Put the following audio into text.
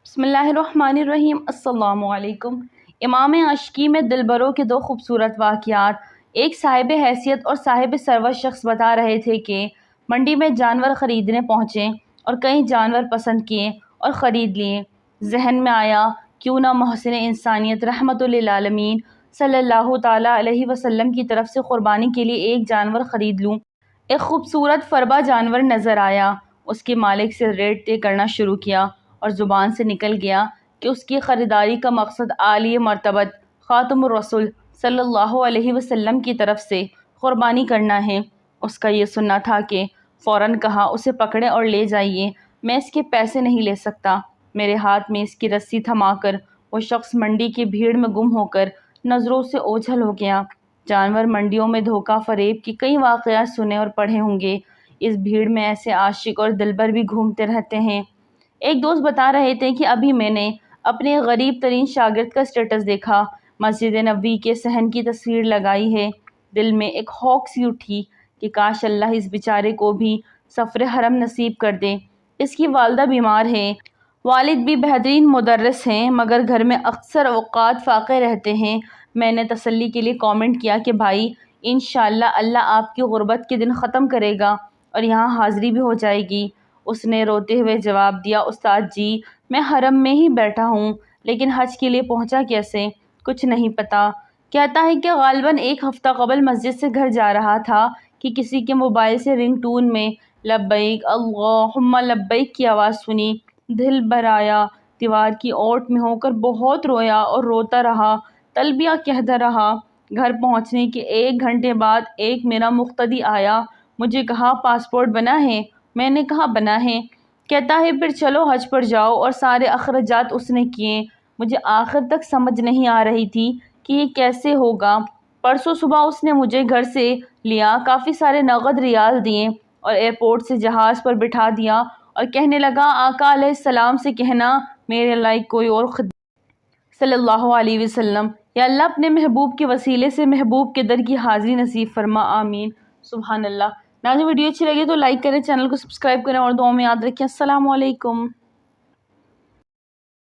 बिस्मिल्लाहिर्रहमानिर्रहीम। अस्सलामु अलैकुम। इमाम आशिकी में दिलबरों के दो खूबसूरत वाक़यात। एक साहिब हैसियत और साहिब सरवत शख्स बता रहे थे कि मंडी में जानवर ख़रीदने पहुँचे और कई जानवर पसंद किए और ख़रीद लिए। जहन में आया क्यों ना मोहसिन इंसानियत रहमतुल लिल आलमीन सल्लल्लाहु ताला अलैहि वसल्लम की तरफ से क़ुरबानी के लिए एक जानवर ख़रीद लूँ। एक खूबसूरत फरबा जानवर नज़र आया। उसके मालिक से रेट तय करना शुरू किया और ज़ुबान से निकल गया कि उसकी ख़रीदारी का मकसद आली मर्तबत ख़ातमुर रसूल सल्लल्लाहु अलैहि वसल्लम की तरफ से क़ुरबानी करना है। उसका ये सुनना था कि फ़ौरन कहा, उसे पकड़े और ले जाइए, मैं इसके पैसे नहीं ले सकता। मेरे हाथ में इसकी रस्सी थमाकर वो शख्स मंडी की भीड़ में गुम होकर नज़रों से ओझल हो गया। जानवर मंडियों में धोखा फ़रेब के कई वाक़यात सुने और पढ़े होंगे। इस भीड़ में ऐसे आशिक और दिलबर भी घूमते रहते हैं। एक दोस्त बता रहे थे कि अभी मैंने अपने गरीब तरीन शागिर्द का स्टेटस देखा। मस्जिद नबवी के सहन की तस्वीर लगाई है। दिल में एक हौक सी उठी कि काश अल्लाह इस बेचारे को भी सफ़र हरम नसीब कर दे। इसकी वालदा बीमार है, वालिद भी बेहतरीन मुदर्रिस हैं, मगर घर में अक्सर औक़ात फ़ाक़े रहते हैं। मैंने तसल्ली के लिए कमेंट किया कि भाई इंशाअल्लाह अल्लाह आपकी गुर्बत के दिन ख़त्म करेगा और यहाँ हाज़िरी भी हो जाएगी। उसने रोते हुए जवाब दिया, उस्ताद जी मैं हरम में ही बैठा हूँ, लेकिन हज के लिए पहुँचा कैसे, कुछ नहीं पता। कहता है कि गालिबन एक हफ़्ता कबल मस्जिद से घर जा रहा था कि किसी के मोबाइल से रिंगटोन में लब्बैक अल्लाहुम्मा लब्बैक की आवाज़ सुनी। दिल भर आया, दीवार की ओट में होकर बहुत रोया और रोता रहा, तलबिया कहता रहा। घर पहुँचने के 1 घंटे बाद एक मेरा मुख्तदी आया, मुझे कहा पासपोर्ट बना है। मैंने कहा बना है। कहता है फिर चलो हज पर जाओ, और सारे अखराजात उसने किए। मुझे आखिर तक समझ नहीं आ रही थी कि ये कैसे होगा। परसों सुबह उसने मुझे घर से लिया, काफ़ी सारे नगद रियाल दिए और एयरपोर्ट से जहाज़ पर बिठा दिया और कहने लगा आका अलैहिस्सलाम से कहना मेरे लायक कोई और सल्लल्लाहु अलैहि वसल्लम। या अल्लाह अपने महबूब के वसीले से महबूब के दर की हाज़िरी नसीब फरमा, आमीन। सुभान अल्लाह। ना जो वीडियो अच्छी लगी तो लाइक करें, चैनल को सब्सक्राइब करें और दुआ में याद रखें। अस्सलामु अलैकुम।